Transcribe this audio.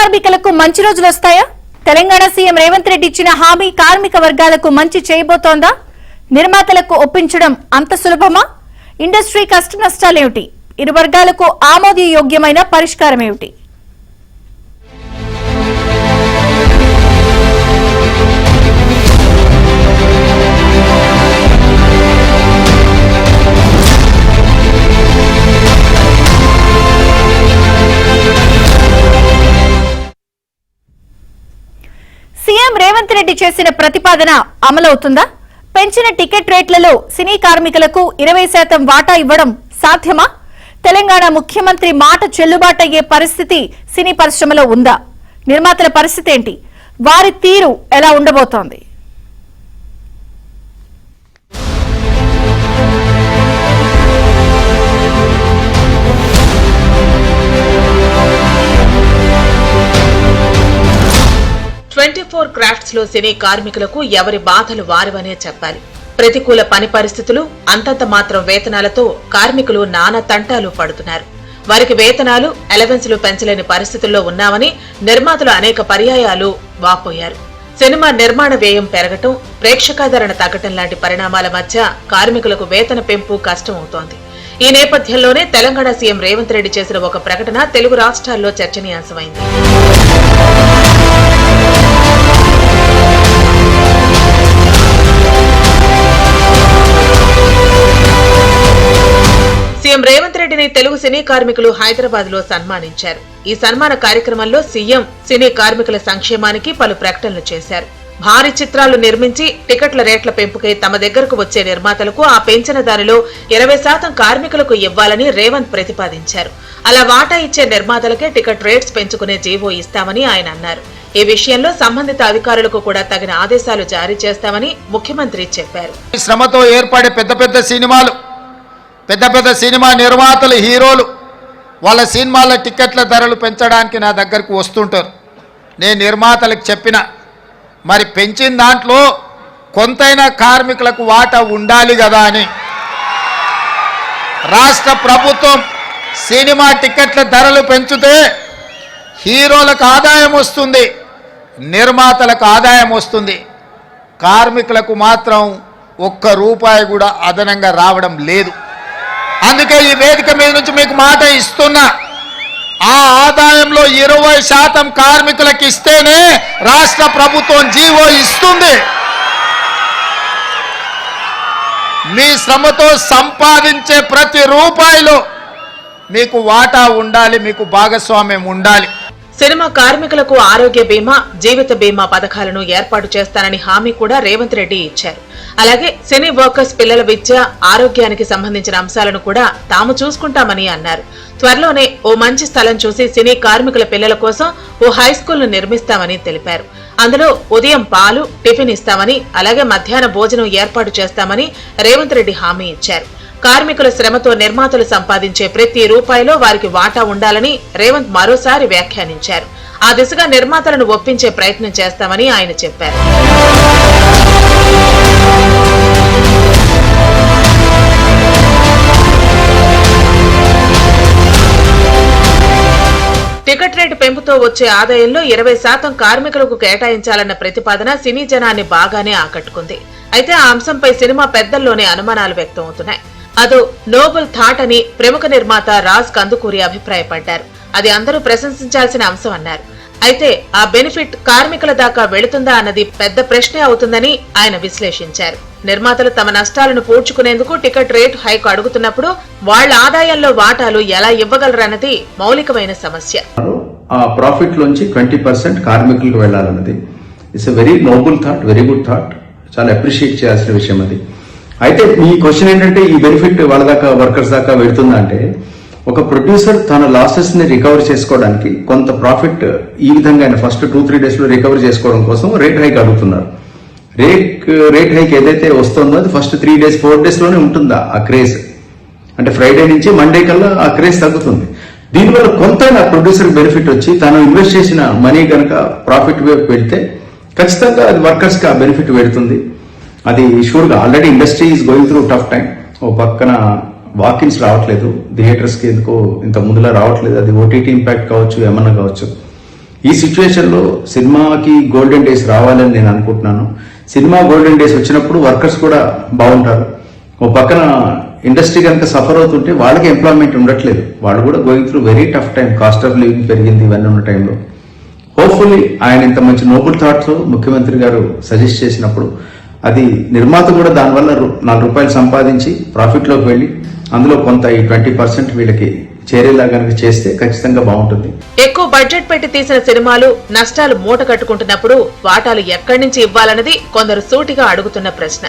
కార్మికులకు మంచి రోజులు వస్తాయా? తెలంగాణ సీఎం రేవంత్ రెడ్డి ఇచ్చిన హామీ కార్మిక వర్గాలకు మంచి చేయబోతోందా? నిర్మాతలకు ఒప్పించడం అంత సులభమా? ఇండస్ట్రీ కష్ట నష్టాలేమిటి? ఇరు వర్గాలకు ఆమోదయోగ్యమైన పరిష్కారం ఏమిటి? సీఎం రేవంత్ రెడ్డి చేసిన ప్రతిపాదన అమలవుతుందా? పెంచిన టికెట్ రేట్లలో సినీ కార్మికులకు 20% వాటా ఇవ్వడం సాధ్యమా? తెలంగాణ ముఖ్యమంత్రి మాట చెల్లుబాటయ్యే పరిస్థితి సినీ పరిశ్రమలో ఉందా? నిర్మాతల పరిస్థితి ఏంటి? వారి తీరు ఎలా ఉండబోతోంది? క్రాఫ్ట్స్ లో సినీ కార్మికులకు ఎవరి బాధలు వారివనే చెప్పాలి. ప్రతికూల పని పరిస్థితులు, అంతంత మాత్రం వేతనాలతో కార్మికులు నానా తంటాలు పడుతున్నారు. వారికి వేతనాలు, అలవెన్స్లు పెంచలేని పరిస్థితుల్లో ఉన్నామని నిర్మాతలు అనేక పర్యాయాలు వాపోయారు. సినిమా నిర్మాణ వ్యయం పెరగటం, ప్రేక్షకాదరణ తగ్గటం లాంటి పరిణామాల మధ్య కార్మికులకు వేతన పెంపు కష్టమవుతోంది. ఈ నేపథ్యంలోనే తెలంగాణ సీఎం రేవంత్ రెడ్డి చేసిన ఒక ప్రకటన తెలుగు రాష్ట్రాల్లో చర్చనీయాంశమైంది. సీఎం రేవంత్ రెడ్డిని తెలుగు సినీ కార్మికులు హైదరాబాద్ లో సన్మానించారు. ఈ సన్మాన కార్యక్రమంలో సీఎం సినీ కార్మికుల సంక్షేమానికి పలు ప్రకటనలు చేశారు. భారీ చిత్రాలు నిర్మించి టికెట్ల రేట్ల పెంపుకై తమ దగ్గరకు వచ్చే నిర్మాతలకు ఆ పెంచిన దానిలో 20% కార్మికులకు ఇవ్వాలని రేవంత్ ప్రతిపాదించారు. అలా వాటా ఇచ్చే నిర్మాతలకే టికెట్ రేట్స్ పెంచుకునే జీవో ఇస్తామని ఆయన అన్నారు. ఈ విషయంలో సంబంధిత అధికారులకు కూడా తగిన ఆదేశాలు జారీ చేస్తామని ముఖ్యమంత్రి చెప్పారు. శ్రమతో ఏర్పడే పెద్ద పెద్ద సినిమా నిర్మాతలు, హీరోలు వాళ్ళ సినిమాల టికెట్ల ధరలు పెంచడానికి నా దగ్గరకు వస్తుంటారు. నేను నిర్మాతలకు చెప్పిన, మరి పెంచిన దాంట్లో కొంతైనా కార్మికులకు వాటా ఉండాలి కదా అని. రాష్ట్ర ప్రభుత్వం సినిమా టికెట్ల ధరలు పెంచితే హీరోలకు ఆదాయం వస్తుంది, నిర్మాతలకు ఆదాయం వస్తుంది. కార్మికులకు మాత్రం ₹1 కూడా అదనంగా రావడం లేదు. అందుకే ఈ వేదిక మీద నుంచి మీకు మాట ఇస్తున్నా, ఆ ఆదాయంలో 20% కార్మికులకు ఇస్తేనే రాష్ట్ర ప్రభుత్వం జీవో ఇస్తుంది. మీ శ్రమతో సంపాదించే ప్రతి రూపాయిలో మీకు వాటా ఉండాలి, మీకు భాగస్వామ్యం ఉండాలి. సినిమా కార్మికులకు ఆరోగ్య బీమా, జీవిత బీమా పథకాలను ఏర్పాటు చేస్తానని హామీ కూడా రేవంత్ రెడ్డి ఇచ్చారు. అలాగే సినీ వర్కర్స్ పిల్లల విద్య, ఆరోగ్యానికి సంబంధించిన అంశాలను కూడా తాము చూసుకుంటామని అన్నారు. త్వరలోనే ఓ మంచి స్థలం చూసి సినీ కార్మికుల పిల్లల కోసం ఓ హై స్కూల్ ను నిర్మిస్తామని తెలిపారు. అందులో ఉదయం పాలు, టిఫిన్ ఇస్తామని, అలాగే మధ్యాహ్న భోజనం ఏర్పాటు చేస్తామని రేవంత్ రెడ్డి హామీ ఇచ్చారు. కార్మికుల శ్రమతో నిర్మాతలు సంపాదించే ప్రతి రూపాయిలో వారికి వాటా ఉండాలని రేవంత్ మరోసారి వ్యాఖ్యానించారు. ఆ దిశగా నిర్మాతలను ఒప్పించే ప్రయత్నం చేస్తామని ఆయన చెప్పారు. టికెట్ రేటు పెంపుతో వచ్చే ఆదాయంలో 20% కార్మికులకు కేటాయించాలన్న ప్రతిపాదన సినీ జనాన్ని బాగానే ఆకట్టుకుంది. అయితే ఆ అంశంపై సినిమా పెద్దల్లోనే అనుమానాలు వ్యక్తమవుతున్నాయి. అదో నోబుల్ థాట్ అని ప్రముఖ నిర్మాత రాజ్ కందుకూరి అభిప్రాయపడ్డారు. అది అందరూ ప్రశంసించాల్సిన అంశం అన్నారు. అయితే ఆ బెనిఫిట్ కార్మికుల దాకా వెళుతుందా అన్నది పెద్ద ప్రశ్నే అవుతుందని ఆయన విశ్లేషించారు. నిర్మాతలు తమ నష్టాలను పూడ్చుకునేందుకు టికెట్ రేటు హైకు అడుగుతున్నప్పుడు వాళ్ల ఆదాయంలో వాటాలు ఎలా ఇవ్వగలరన్నది మౌలికమైన సమస్య. ఆ ప్రాఫిట్ లోంచి 20% కార్మికులకు వెళ్లాలన్నది it's a very noble thought, very good thought, చాలా అప్రిషియేట్ చేయాల్సిన విషయం అది. అయితే ఈ క్వశ్చన్ ఏంటంటే, ఈ బెనిఫిట్ వాళ్ళ దాకా, వర్కర్స్ దాకా వెళ్తుందా అంటే, ఒక ప్రొడ్యూసర్ తన లాసెస్ ని రికవర్ చేసుకోవడానికి కొంత ప్రాఫిట్ ఈ విధంగా ఆయన ఫస్ట్ 2-3 days లో రికవర్ చేసుకోవడం కోసం రేట్ హైక్ అడుగుతున్నారు. రేట్ హైక్ ఏదైతే వస్తుందో అది ఫస్ట్ 3 days 4 days లోనే ఉంటుందా ఆ క్రేజ్. అంటే ఫ్రైడే నుంచి మండే కల్లా ఆ క్రేజ్ తగ్గుతుంది. దీనివల్ల కొంత ప్రొడ్యూసర్ బెనిఫిట్ వచ్చి తను ఇన్వెస్ట్ చేసిన మనీ కనుక ప్రాఫిట్ వైపు వెళ్తే ఖచ్చితంగా అది వర్కర్స్ కి ఆ బెనిఫిట్ వెళ్తుంది. అది షూర్ గా. Already industry is going through tough time. ఓ పక్కన వాకిన్స్ రావట్లేదు, థియేటర్స్ కి ఎందుకో ఇంత ముందులా రావట్లేదు. అది ఓటీటీ ఇంపాక్ట్ కావచ్చు, ఏమన్నా కావచ్చు. ఈ సిచ్యువేషన్లో సినిమాకి గోల్డెన్ డేస్ రావాలని నేను అనుకుంటున్నాను. సినిమా గోల్డెన్ డేస్ వచ్చినప్పుడు వర్కర్స్ కూడా బాగుంటారు. ఓ పక్కన ఇండస్ట్రీ కనుక సఫర్ అవుతుంటే వాళ్ళకి ఎంప్లాయ్మెంట్ ఉండట్లేదు. వాళ్ళు కూడా going through very tough time, cost of living పెరిగింది, ఇవన్నీ ఉన్న టైంలో హోప్ఫుల్లీ ఆయన ఇంత మంచి నోబుల్ థాట్స్ ముఖ్యమంత్రి గారు సజెస్ట్ చేసినప్పుడు అది నిర్మాత కూడా దానివల్ల ₹4 సంపాదించి ప్రాఫిట్లోకి వెళ్ళి అందులో కొంత ఈ 20% వీళ్ళకి చేరేలా కనుక చేస్తే ఖచ్చితంగా బాగుంటుంది. ఎక్కువ బడ్జెట్ పెట్టి తీసిన సినిమాలు నష్టాలు మూట కట్టుకుంటున్నప్పుడు వాటాలు ఎక్కడి నుంచి ఇవ్వాలన్నది కొందరు సూటిగా అడుగుతున్న ప్రశ్న.